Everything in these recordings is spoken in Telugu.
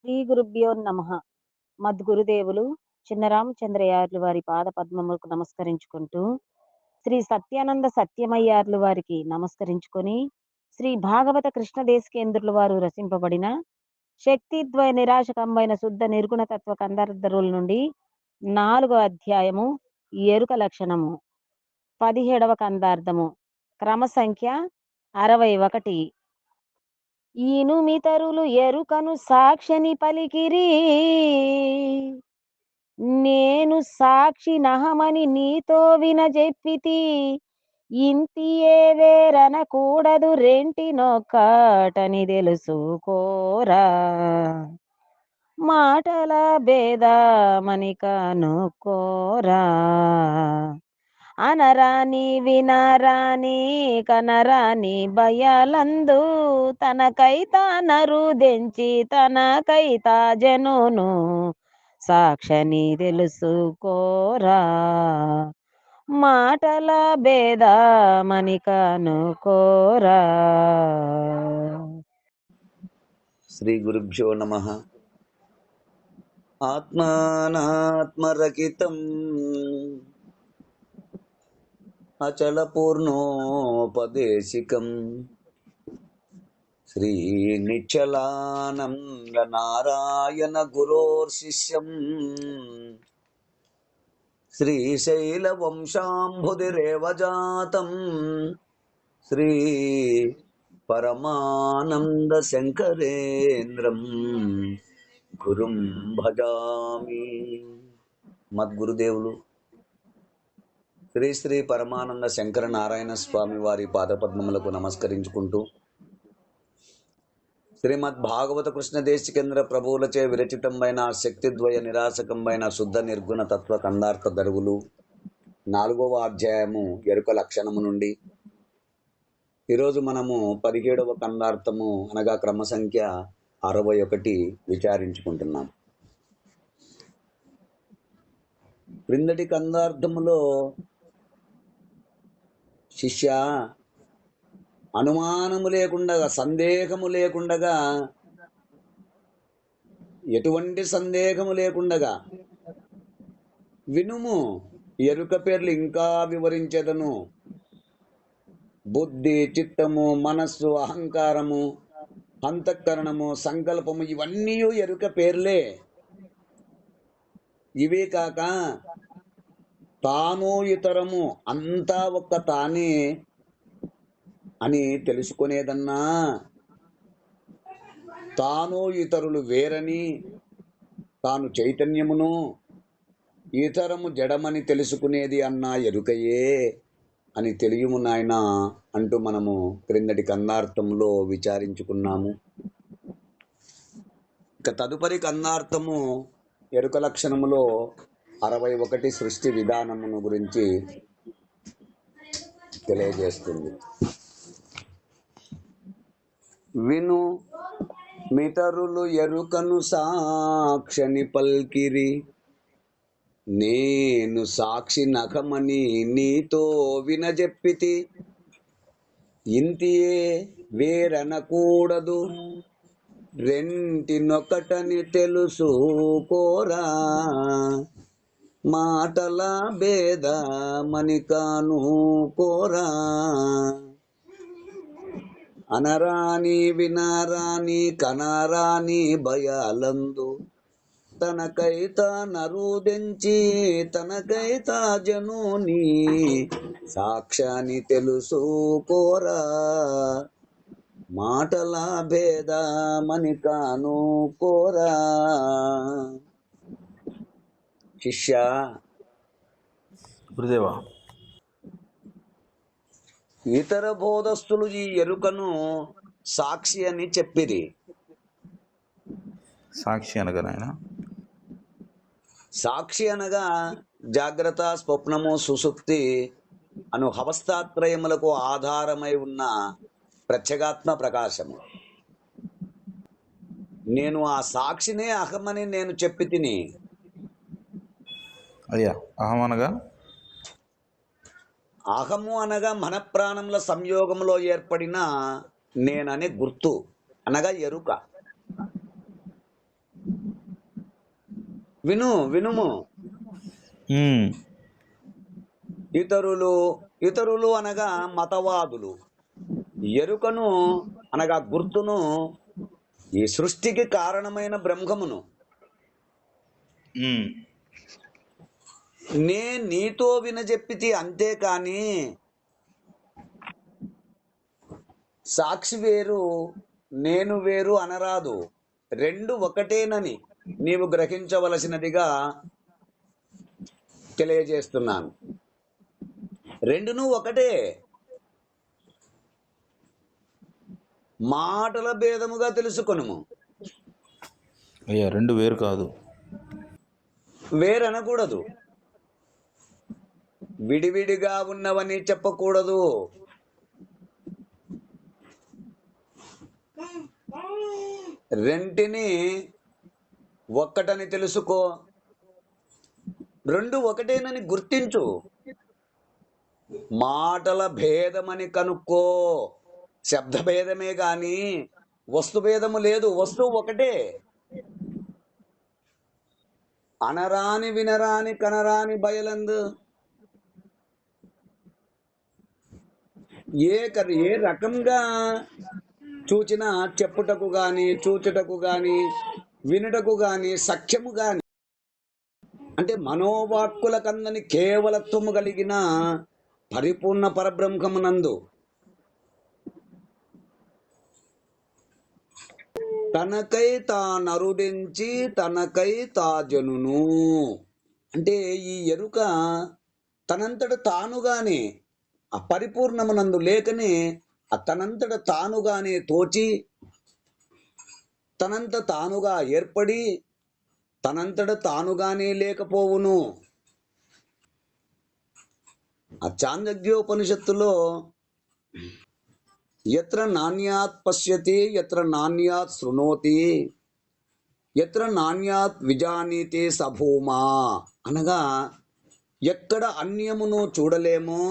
శ్రీ గురుభ్యో నమః. మద్గురుదేవులు చిన్నరామచంద్రయార్లు వారి పాద పద్మములకు నమస్కరించుకుంటూ, శ్రీ సత్యానంద సత్యమయ్యార్లు వారికి నమస్కరించుకొని, శ్రీ భాగవత కృష్ణదేశికేంద్రుల వారు రచింపబడిన శక్తిద్వయ నిరాశకంబైన శుద్ధ నిర్గుణ తత్వ కందర్ధరుల నుండి 4వ అధ్యాయము ఎరుక లక్షణము 17వ కందార్థము క్రమ సంఖ్య 61. ఈనుమితరులు ఎరుకను సాక్షిని పలికిరి, నేను సాక్షి నహమని నీతో వినజెప్పితి. ఇంతియే వేరనకూడదు రెంటినొక్కటని తెలుసుకోరా. మాటల భేదమని కనుక్కోరా. అనరాని వినరాని కనరాని భయాలందు తనకైతా నరుదెంచి తనకైతా జనును సాక్షని తెలుసుకోరా. మాటల భేదమని కనుకోరా. శ్రీ గురుభ్యో నమః. ఆత్మానాత్మరకితం అచల పూర్ణోపదేశికం శ్రీ నిశ్చలానంద నారాయణ గురోర్శిష్యం శ్రీశైల వంశాంబుధిరేవజాతం శ్రీ పరమానంద శంకరేంద్రం గురుం భజామి. మద్గురుదేవులు శ్రీ శ్రీ పరమానంద శంకర నారాయణ స్వామి వారి పాదపద్మములకు నమస్కరించుకుంటూ, శ్రీమద్ భాగవత కృష్ణదేశికేంద్ర ప్రభువులచే విరచితంబైన శక్తిద్వయ నిరాశకంబైన శుద్ధ నిర్గుణ తత్వ కందార్థ దరువులు 4వ అధ్యాయము ఎరుక లక్షణము నుండి ఈరోజు మనము 17వ కందార్థము అనగా క్రమ సంఖ్య 61 విచారించుకుంటున్నాం. క్రిందటి కందార్థములో శిష్య అనుమానము లేకుండగా, సందేహము లేకుండగా, ఎటువంటి సందేహము లేకుండగా వినుము, ఎరుక పేర్లు ఇంకా వివరించెదను. బుద్ధి, చిత్తము, మనస్సు, అహంకారము, అంతఃకరణము, సంకల్పము ఇవన్నీ ఎరుక పేర్లే. ఇవే కాక తాను ఇతరము అంతా ఒక్క తానే అని తెలుసుకునేదన్నా, తాను ఇతరులు వేరని, తాను చైతన్యమును ఇతరము జడమని తెలుసుకునేది అన్నా ఎరుకయే అని తెలియము నాయన అంటూ మనము క్రిందటి కందార్థంలో విచారించుకున్నాము. ఇక తదుపరి కందార్థము ఎరుక లక్షణములో 61 సృష్టి విధానమును గురించి తెలియజేస్తుంది. విను మితరులు ఎరుకను సాక్షని పల్కిరి, నేను సాక్షి నఖమని నీతో వినజెప్పితి. ఇంతియే వేరనకూడదు రెంటినొకటని తెలుసుకోరా. మాటల భేదమని కనుకోరా. అనరాని వినరాని కనరాని భయాలందు తనకైతా నరుదెంచి తనకైతా జనుని సాక్షాన్ని తెలుసుకోరా. మాటల భేదమని కనుకోరా. శిష్య గురుదేవా, ఇతర బోధస్తులు ఈ ఎరుకను సాక్షి అని చెప్పిరి. సాక్షి అనగా నాయన, సాక్షి అనగా జాగ్రత్త, స్వప్నము, సుషుప్తి అను అవస్థాత్రయములకు ఆధారమై ఉన్న ప్రత్యేగాత్మ ప్రకాశము. నేను ఆ సాక్షినే అహమని నేను చెప్పి తిని. అయ్యా, అహం అనగా అహము అనగా మన ప్రాణముల సంయోగంలో ఏర్పడిన నేననే గుర్తు అనగా ఎరుక. వినుము. ఉమ్, ఇతరులు అనగా మతవాదులు, ఎరుకను అనగా గుర్తును, ఈ సృష్టికి కారణమైన బ్రహ్మమును ఉమ్, నే నీతో వినజెప్పితి, అంతేకాని సాక్షి వేరు నేను వేరు అనరాదు. రెండు ఒకటేనని నీవు గ్రహించవలసినదిగా తెలియజేస్తున్నాను. రెండును ఒకటే. మాటల భేదముగా తెలుసుకొనుము. అయ్యా రెండు వేరు కాదు. వేరనకూడదు, విడివిడిగా ఉన్నవని చెప్పకూడదు. రెంటిని ఒక్కటని తెలుసుకో, రెండు ఒకటేనని గుర్తించు. మాటల భేదమని కనుక్కో. శబ్ద భేదమే గాని వస్తు భేదము లేదు. వస్తువు ఒకటే. అనరాని వినరాని కనరాని బయలందు ఏ రకంగా చూచినా చెప్పుటకు గాని, చూచుటకు గాని, వినుటకు గాని, సఖ్యము గాని, అంటే మనోవాక్కుల కందని కేవలత్వము కలిగిన పరిపూర్ణ పరబ్రహ్మమునందు తనకై తానరుదించి తనకై తాజనును. అంటే ఈ ఎరుక తనంతట తానుగానే ఆ పరిపూర్ణమునందు లేకనే తనంతట తానుగానే తోచి, తనంత తానుగా ఏర్పడి, తనంతట తానుగానే లేకపోవును. ఆ చాంద్రోపనిషత్తులో ఎత్ర నాణ్యాత్ పశ్యతి ఎత్ర నాణ్యాత్ శృణోతి ఎత్ర నాణ్యాత్ విజానీతి సభూమా అనగా, ఎక్కడ అన్యమును చూడలేమో,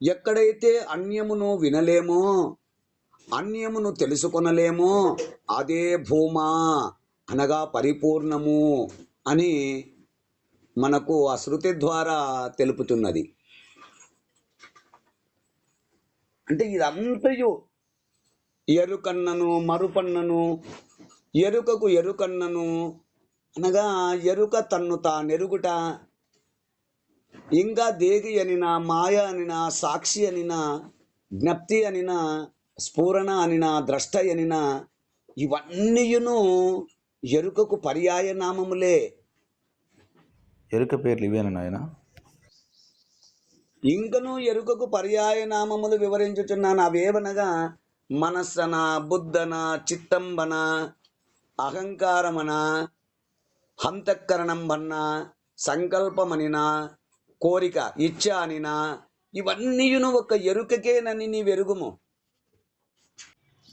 ఎక్కడైతే అన్యమును వినలేమో, అన్యమును తెలుసుకొనలేమో, అదే భూమా అనగా పరిపూర్ణము అని మనకు ఆ శృతి ద్వారా తెలుపుతున్నది. అంటే ఇదంతయు ఎరుకన్నను మరుపన్నను, ఎరుకకు ఎరుకన్నను అనగా ఎరుక తన్ను తానెరుగుట, ఇంకా దేగి అనినా, మాయ అనినా, సాక్షి అనినా, జ్ఞప్తి అనినా, స్ఫూరణ అనినా, ద్రష్ట అనినా, ఇవన్నీయును ఎరుకకు పర్యాయ నామములే. ఎరుక పేర్లు ఇవేనా నాయన? ఇంకను ఎరుకకు పర్యాయ నామములు వివరించుచున్నాను. అవేవనగా మనస్సన, బుద్ధన, చిత్తంబన, అహంకారమన, హంతఃకరణంబన్న, సంకల్పమనినా, కోరిక ఇచ్చ అనినా, ఇవన్నీయును ఒక ఎరుకకేనని నీవెరుగుము.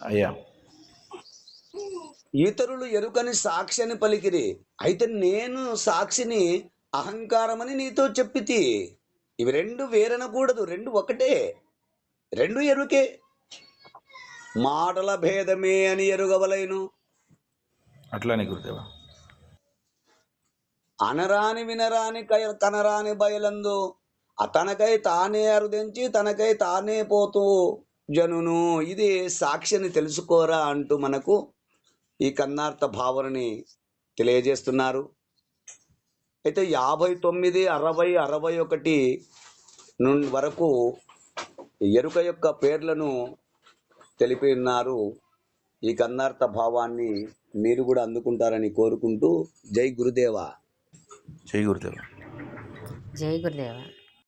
అయ్యా ఇతరులు ఎరుకని సాక్షి అని పలికిరి, అయితే నేను సాక్షిని అహంకారమని నీతో చెప్పితి. ఇవి రెండు వేరనకూడదు, రెండు ఒకటే, రెండు ఎరుకే. మాటల భేదమే అని ఎరుగవలైను. అట్లానే గురుదేవా. అనరాని వినరాని కనరాని బయలందు తనకై తానే అరుదించి తనకై తానే పోతూ జనును. ఇది సాక్షిని తెలుసుకోరా అంటూ మనకు ఈ కన్నార్థ భావనని తెలియజేస్తున్నారు. అయితే 59, 60, 61 వరకు ఎరుక యొక్క పేర్లను తెలిపి ఉన్నారు. ఈ కన్నార్థ భావాన్ని మీరు కూడా అందుకుంటారని కోరుకుంటూ జై గురుదేవా. జై గురుదేవా. జై గురుదేవ.